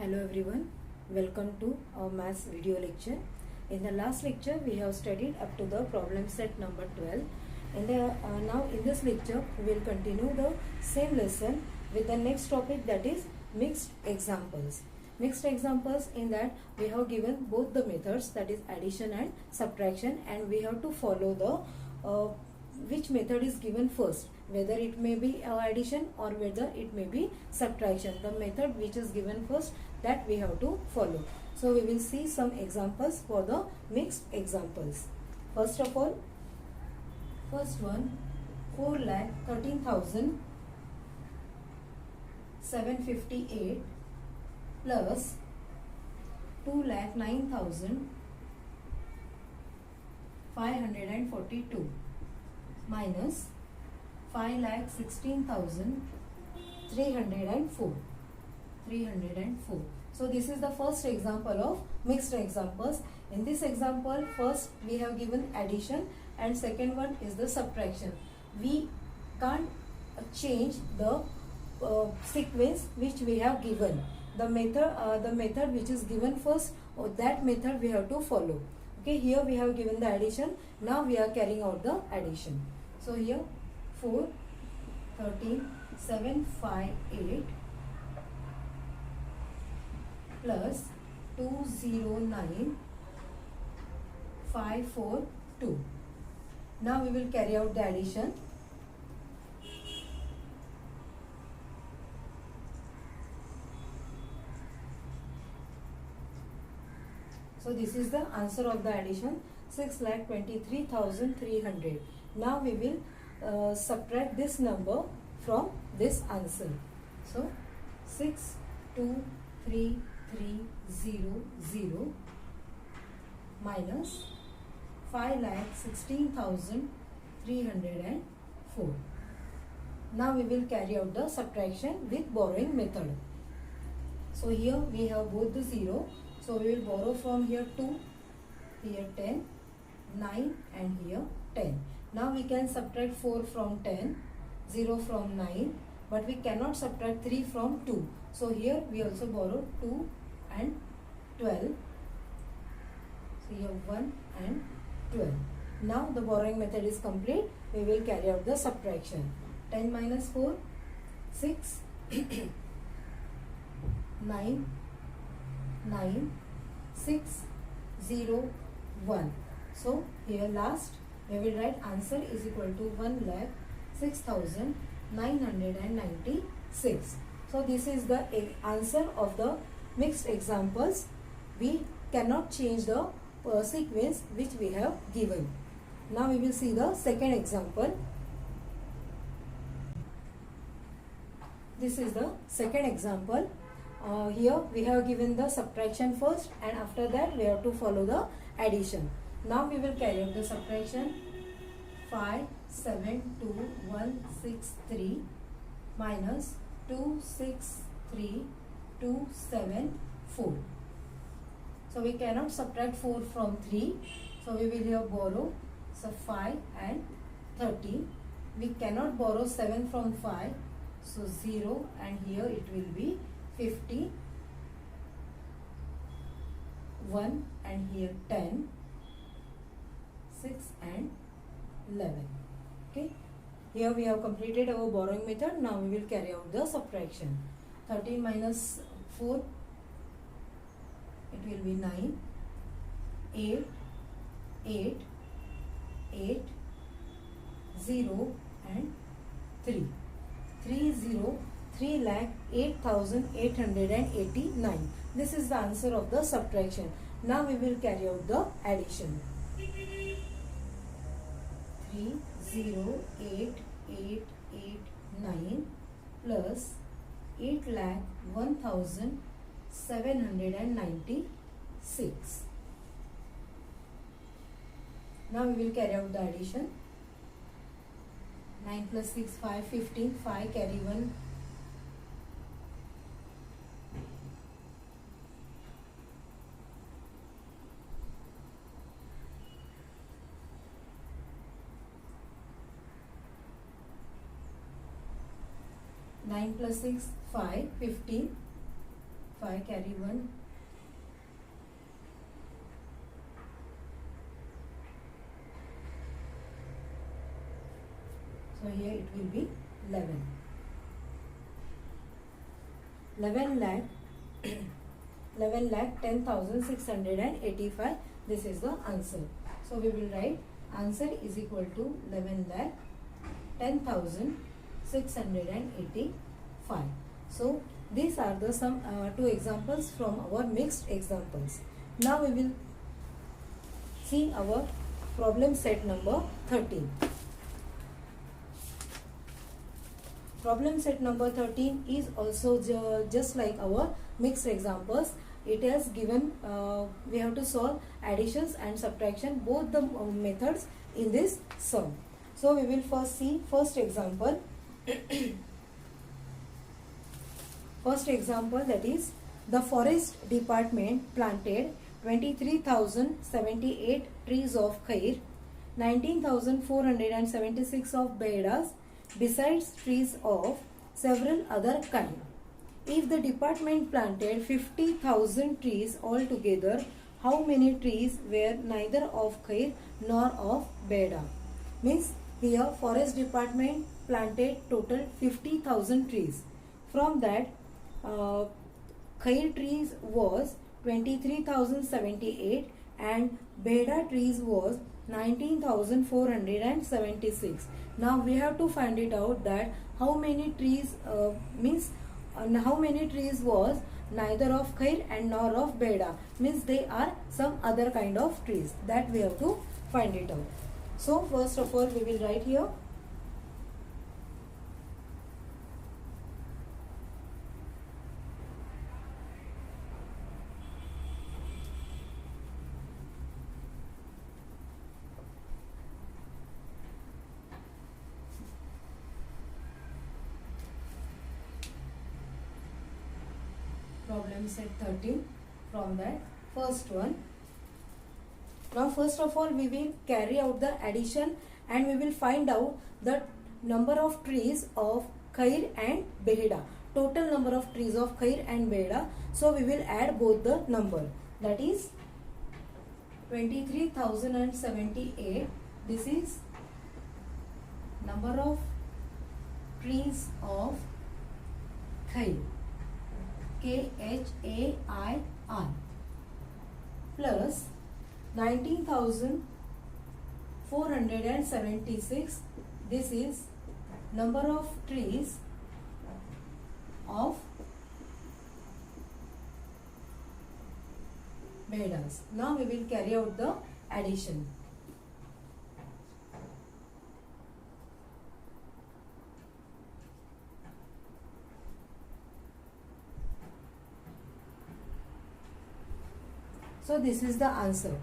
Hello everyone, welcome to our maths video lecture. In the last lecture we have studied up to the problem set number 12. Now in this lecture we will continue the same lesson with the next topic, that is mixed examples. Mixed examples, in that we have given both the methods, that is addition and subtraction, and we have to follow the which method is given first, whether it may be addition or whether it may be subtraction. The method which is given first, that we have to follow. So we will see some examples for the mixed examples. First of all, first one, 4,13,758 plus 2,09,542 minus 5,16,304. So this is the first example of mixed examples. In this example, first we have given addition and second one is the subtraction. We can't change the sequence which we have given. The method which is given first, or that method we have to follow. Okay, here we have given the addition. Now we are carrying out the addition. So here 4, 13, 7, 5, 8 plus 209, 5, 4, 2. Now we will carry out the addition. So this is the answer of the addition, 6,23,300. Now we will subtract this number from this answer. So 623,300 minus 5,16,304. Now we will carry out the subtraction with borrowing method. So here we have both the 0. So we will borrow from here 2, here 10, 9 and here 10. Now we can subtract 4 from 10, 0 from 9, but we cannot subtract 3 from 2. So here we also borrow 2 and 12. So here 1 and 12. Now the borrowing method is complete. We will carry out the subtraction. 10 minus 4, 6, 9, 6, 0, 1. So here last we will write answer is equal to 1,06,996. So this is the answer of the mixed examples. We cannot change the sequence which we have given. Now we will see the second example. This is the second example. Here we have given the subtraction first, and after that we have to follow the addition. Now we will carry out the subtraction. 5,72163 minus 263,274. So we cannot subtract 4 from 3. So we will here borrow 5 and 13. We cannot borrow 7 from 5. So 0, and here it will be 50, 1 and here 10, 6 and 11. Okay, here we have completed our borrowing method. Now we will carry out the subtraction. 13 minus 4, it will be 9, 8, 0 and 3. 3,08,889. This is the answer of the subtraction. Now we will carry out the addition. 3,08,889 plus 8,01,796. Now we will carry out the addition. 9 plus 6, 5, 15, 5 carry 1. 9 plus 6, 5, 15. 5 carry 1. So here it will be 11. 11 lakh 11 lakh 10,685. This is the answer. So we will write answer is equal to 11 lakh 10,685. So these are the some two examples from our mixed examples. Now we will see our problem set number 13. Problem set number 13 is also just like our mixed examples. It has given we have to solve additions and subtraction, both the methods in this sum. So we will first see first example. First example, that is the forest department planted 23,078 trees of khair, 19,476 of bedas, besides trees of several other kind. If the department planted 50,000 trees altogether, how many trees were neither of khair nor of beda? Means here forest department planted total 50,000 trees. From that khair trees was 23,078 and beda trees was 19,476. Now we have to find it out that how many trees how many trees was neither of khair and nor of beda, means they are some other kind of trees, that we have to find it out. So first of all we will write here problem set 13 from that first one. Now first of all we will carry out the addition and we will find out the number of trees of khair and beheda, total number of trees of khair and beheda. So we will add both the number, that is 23,078. This is number of trees of khair, KHAIR, plus 19,476. This is number of trees of bedas. Now we will carry out the addition. So this is the answer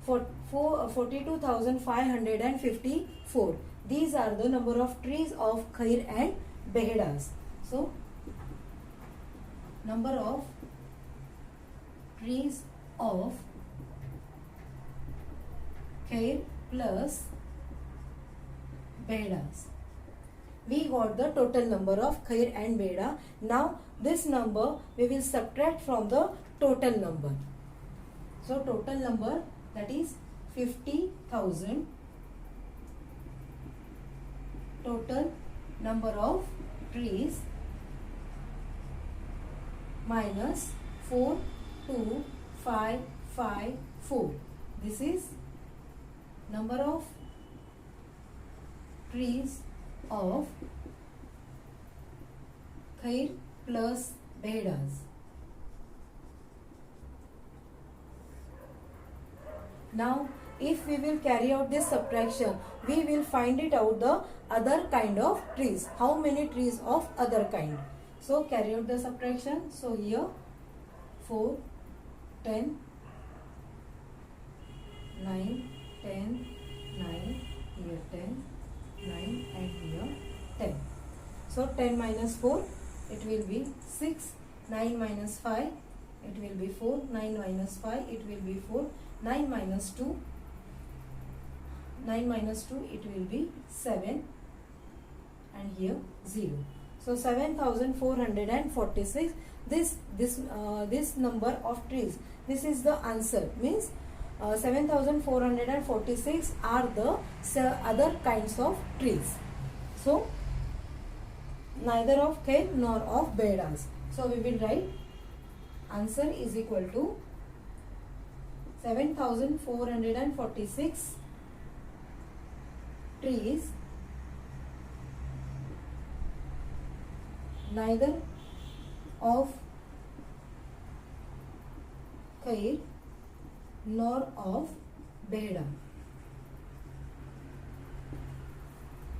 for 42,554. These are the number of trees of khair and behedas. So number of trees of khair plus behedas. We got the total number of khair and beheda. Now this number we will subtract from the total number. So total number, that is 50,000, total number of trees minus 42554. This is number of trees of khair plus behedas. Now if we will carry out this subtraction, we will find it out the other kind of trees. How many trees of other kind? So carry out the subtraction. So here 4, 10, 9, 10, 9, here 10, 9 and here 10. So 10 minus 4, it will be 6, 9 minus 5, it will be 4, 9 minus 5, it will be 4, 9 minus 2, 9 minus 2, it will be 7 and here 0. So 7,446. This number of trees. This is the answer. Means 7,446 are the other kinds of trees. So neither of kale nor of bedas. So we will write answer is equal to 7,446 trees, neither of khair nor of behda.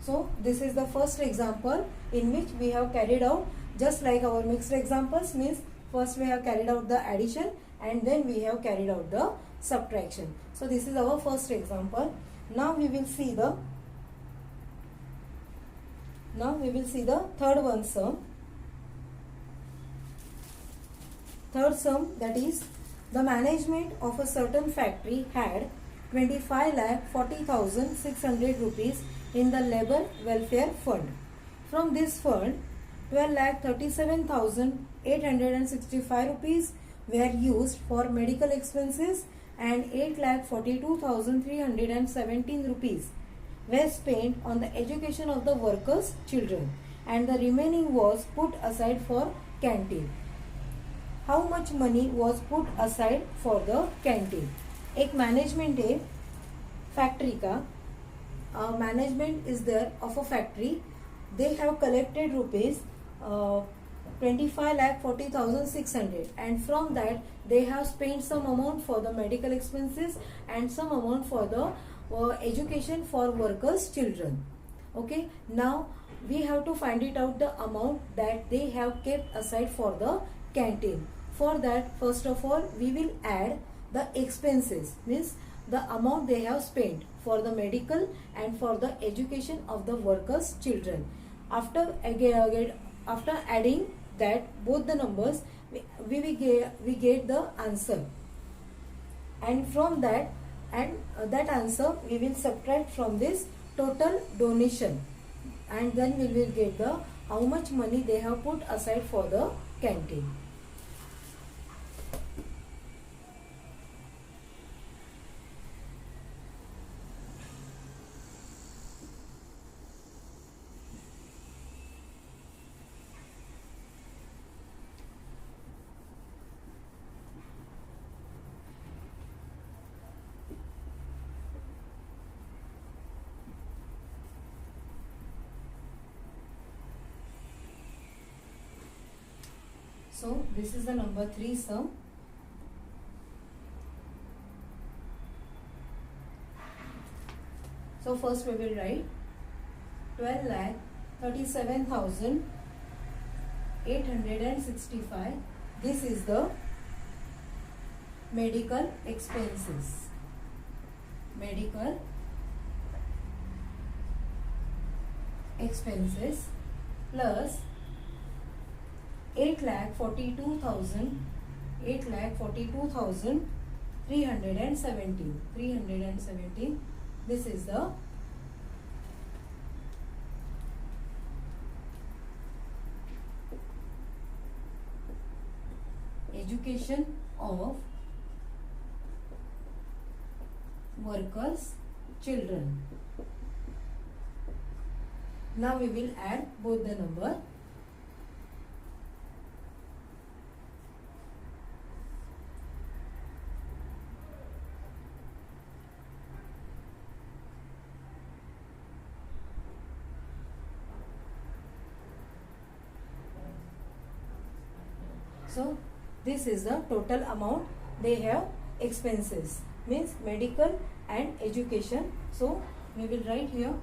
So this is the first example in which we have carried out just like our mixed examples. Means first we have carried out the addition and then we have carried out the subtraction. So this is our first example. Now we will see the third one sum. Third sum, that is, the management of a certain factory had 25,40,600 rupees in the labor welfare fund. From this fund, 12,37,865 rupees were used for medical expenses and 8,42,317 rupees were spent on the education of the workers' children, and the remaining was put aside for canteen. How much money was put aside for the canteen? एक management है factory का, management is there of a factory. They have collected rupees 25,40,600 and from that they have spent some amount for the medical expenses and some amount for the education for workers' children. Okay, now we have to find it out the amount that they have kept aside for the canteen. For that, first of all, we will add the expenses, means the amount they have spent for the medical and for the education of the workers' children. After adding that both the numbers, we get the answer, and from that answer we will subtract from this total donation, and then we will get the how much money they have put aside for the canteen. So this is the number 3 sum. So first we will write 12,37,865. This is the medical expenses. Medical expenses plus 8,42,317. This is the education of workers' children. Now we will add both the number. So this is the total amount they have expenses, means medical and education. So we will write here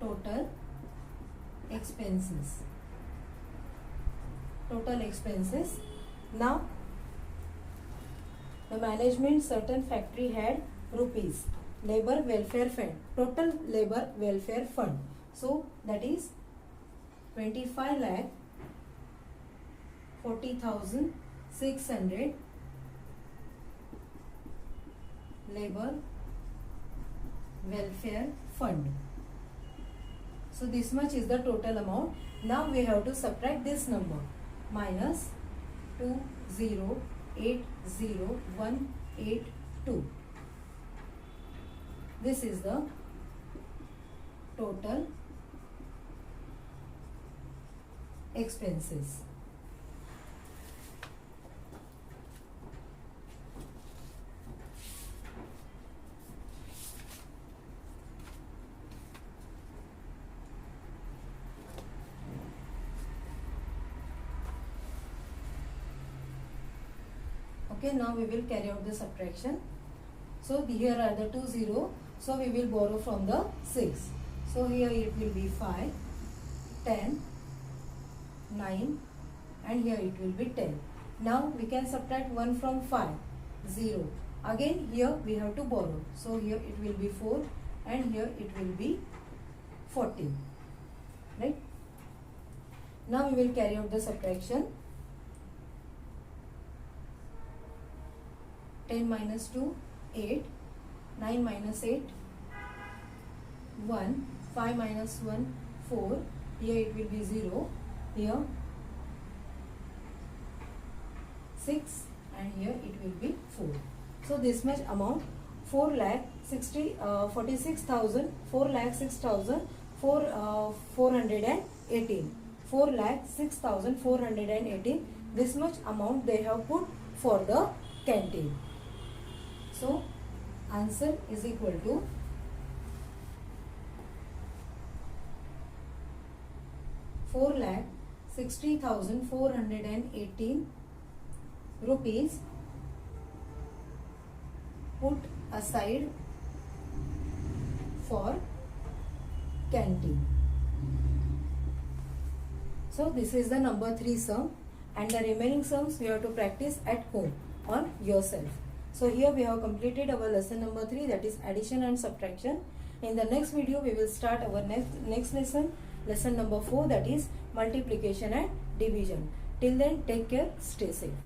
total expenses. Total expenses. Now the management certain factory had rupees labor welfare fund, total labor welfare fund. So that is 25,40,600 labor welfare fund. So this much is the total amount. Now we have to subtract this number, minus 2080182. This is the total expenses. Okay, now we will carry out the subtraction. So here are the 2 0. So we will borrow from the 6. So here it will be 5, 10, 9, and here it will be 10. Now we can subtract 1 from 5, 0. Again here we have to borrow. So here it will be 4 and here it will be 14. Right? Now we will carry out the subtraction. 10 minus 2, 8, 9 minus 8, 1, 5 minus 1, 4, here it will be 0, here 6 and here it will be 4. So this much amount, 4,46,000, 4,06,418, 4,06,418. This much amount they have put for the canteen. So answer is equal to 4,60,418 rupees put aside for canteen. So this is the number 3 sum, and the remaining sums we have to practice at home on yourself. So here we have completed our lesson number 3, that is addition and subtraction. In the next video we will start our next lesson, lesson number 4, that is multiplication and division. Till then, take care, stay safe.